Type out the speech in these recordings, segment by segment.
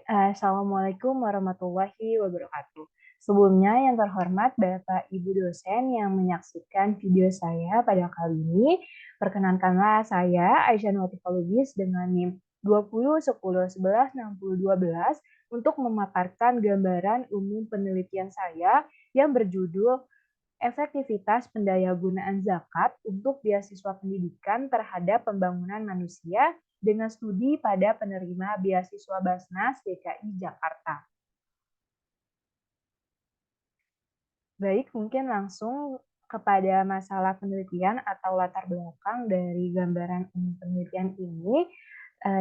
Assalamualaikum warahmatullahi wabarakatuh. Sebelumnya yang terhormat Bapak Ibu dosen yang menyaksikan video saya pada kali ini, perkenankanlah saya Aisyah Notika Lubis dengan NIM 20 10 11 60 12 untuk memaparkan gambaran umum penelitian saya yang berjudul Efektivitas Pendayagunaan Zakat untuk Beasiswa Pendidikan terhadap Pembangunan Manusia dengan studi pada penerima beasiswa Basnas DKI Jakarta. Baik, mungkin langsung kepada masalah penelitian atau latar belakang dari gambaran umum penelitian ini,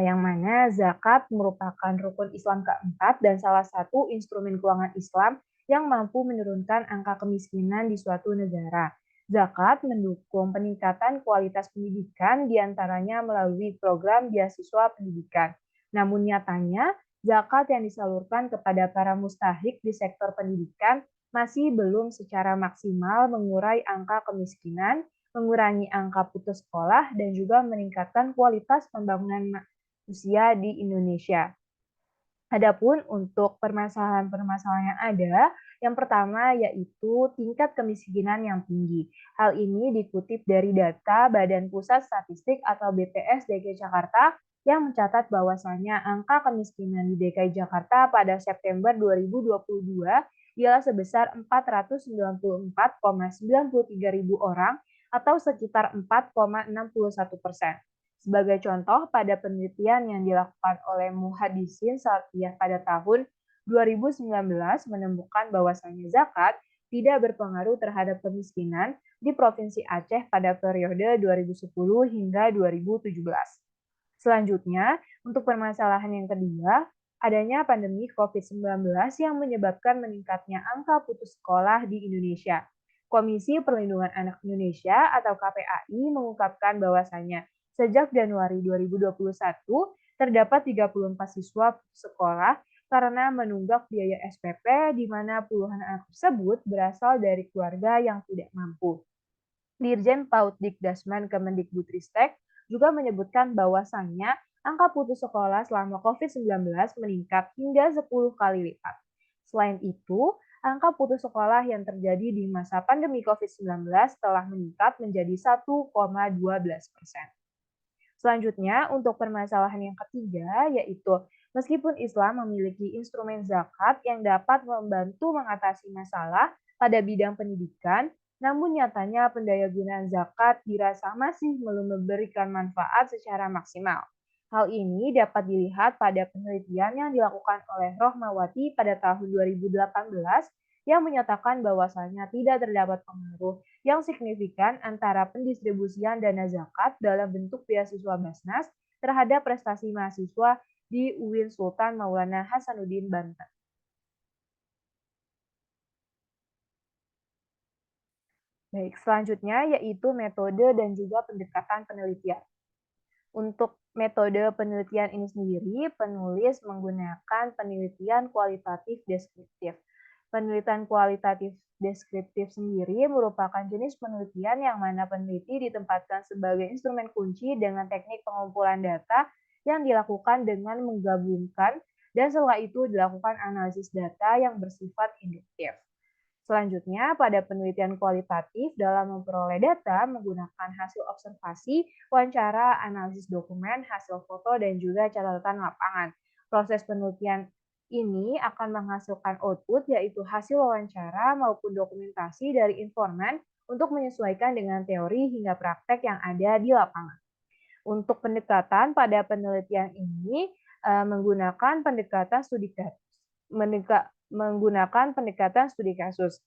yang mana zakat merupakan rukun Islam keempat dan salah satu instrumen keuangan Islam yang mampu menurunkan angka kemiskinan di suatu negara. Zakat mendukung peningkatan kualitas pendidikan diantaranya melalui program beasiswa pendidikan. Namun nyatanya, zakat yang disalurkan kepada para mustahik di sektor pendidikan masih belum secara maksimal mengurai angka kemiskinan, mengurangi angka putus sekolah, dan juga meningkatkan kualitas pembangunan manusia di Indonesia. Adapun untuk permasalahan-permasalahan yang ada, yang pertama yaitu tingkat kemiskinan yang tinggi. Hal ini dikutip dari data Badan Pusat Statistik atau BPS DKI Jakarta yang mencatat bahwasannya angka kemiskinan di DKI Jakarta pada September 2022 ialah sebesar 494,93 ribu orang atau sekitar 4,61%. Sebagai contoh, pada penelitian yang dilakukan oleh Muhaddisin Salafiyah pada tahun 2019 menemukan bahwasannya zakat tidak berpengaruh terhadap kemiskinan di Provinsi Aceh pada periode 2010 hingga 2017. Selanjutnya, untuk permasalahan yang kedua, adanya pandemi COVID-19 yang menyebabkan meningkatnya angka putus sekolah di Indonesia. Komisi Perlindungan Anak Indonesia atau KPAI mengungkapkan bahwasannya sejak Januari 2021 terdapat 34 siswa putus sekolah karena menunggak biaya SPP di mana puluhan anak tersebut berasal dari keluarga yang tidak mampu. Dirjen PAUD Dikdasmen Kemendikbudristek juga menyebutkan bahwasannya angka putus sekolah selama COVID-19 meningkat hingga 10 kali lipat. Selain itu, angka putus sekolah yang terjadi di masa pandemi COVID-19 telah meningkat menjadi 1,12%. Selanjutnya, untuk permasalahan yang ketiga, yaitu meskipun Islam memiliki instrumen zakat yang dapat membantu mengatasi masalah pada bidang pendidikan, namun nyatanya pendayagunaan zakat dirasa masih belum memberikan manfaat secara maksimal. Hal ini dapat dilihat pada penelitian yang dilakukan oleh Rohmawati pada tahun 2018 yang menyatakan bahwasanya tidak terdapat pengaruh yang signifikan antara pendistribusian dana zakat dalam bentuk beasiswa Basnas terhadap prestasi mahasiswa di UIN Sultan Maulana Hasanuddin Banten. Baik, selanjutnya yaitu metode dan juga pendekatan penelitian. Untuk metode penelitian ini sendiri, penulis menggunakan penelitian kualitatif deskriptif. Penelitian kualitatif deskriptif sendiri merupakan jenis penelitian yang mana peneliti ditempatkan sebagai instrumen kunci dengan teknik pengumpulan data yang dilakukan dengan menggabungkan dan setelah itu dilakukan analisis data yang bersifat induktif. Selanjutnya, pada penelitian kualitatif dalam memperoleh data menggunakan hasil observasi, wawancara, analisis dokumen, hasil foto, dan juga catatan lapangan. Proses penelitian ini akan menghasilkan output yaitu hasil wawancara maupun dokumentasi dari informan untuk menyesuaikan dengan teori hingga praktek yang ada di lapangan. Untuk pendekatan pada penelitian ini menggunakan pendekatan studi kasus, menggunakan pendekatan studi kasus.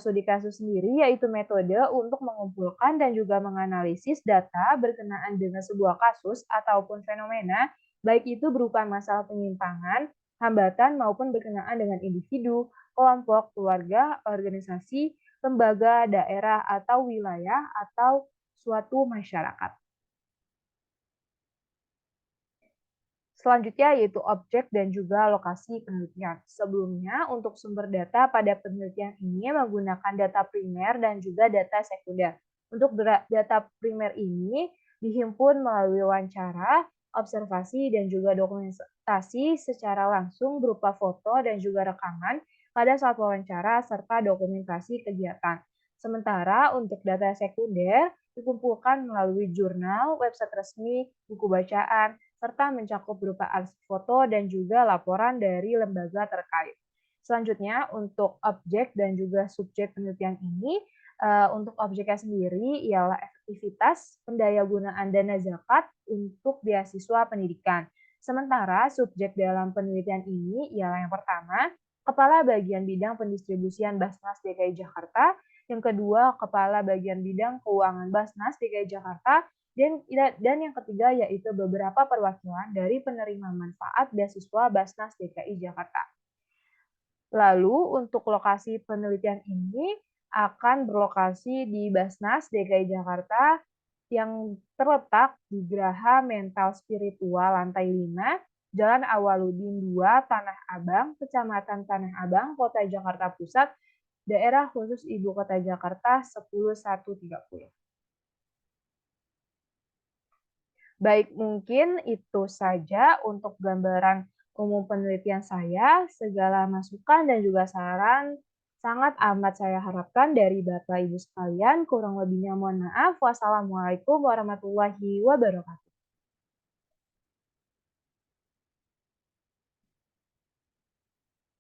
Studi kasus sendiri yaitu metode untuk mengumpulkan dan juga menganalisis data berkenaan dengan sebuah kasus ataupun fenomena, baik itu berupa masalah penyimpangan, hambatan maupun berkenaan dengan individu, kelompok, keluarga, organisasi, lembaga, daerah atau wilayah atau suatu masyarakat. Selanjutnya yaitu objek dan juga lokasi penelitian. Sebelumnya, untuk sumber data pada penelitian ini menggunakan data primer dan juga data sekunder. Untuk data primer ini dihimpun melalui wawancara, observasi, dan juga dokumentasi secara langsung berupa foto dan juga rekaman pada saat wawancara serta dokumentasi kegiatan. Sementara untuk data sekunder dikumpulkan melalui jurnal, website resmi, buku bacaan, serta mencakup berupa arsip foto dan juga laporan dari lembaga terkait. Selanjutnya, untuk objek dan juga subjek penelitian ini, untuk objeknya sendiri ialah efektivitas pendayagunaan dana zakat untuk beasiswa pendidikan. Sementara subjek dalam penelitian ini ialah yang pertama, Kepala Bagian Bidang Pendistribusian Basnas DKI Jakarta, yang kedua Kepala Bagian Bidang Keuangan Basnas DKI Jakarta, dan yang ketiga yaitu beberapa perwakilan dari penerima manfaat beasiswa Basnas DKI Jakarta. Lalu untuk lokasi penelitian ini akan berlokasi di Basnas DKI Jakarta yang terletak di Graha Mental Spiritual Lantai 5, Jalan Awaludin 2, Tanah Abang, Kecamatan Tanah Abang, Kota Jakarta Pusat, Daerah Khusus Ibu Kota Jakarta 10130. Baik, mungkin itu saja untuk gambaran umum penelitian saya. Segala masukan dan juga saran sangat amat saya harapkan dari Bapak Ibu sekalian. Kurang lebihnya mohon maaf. Wassalamualaikum warahmatullahi wabarakatuh.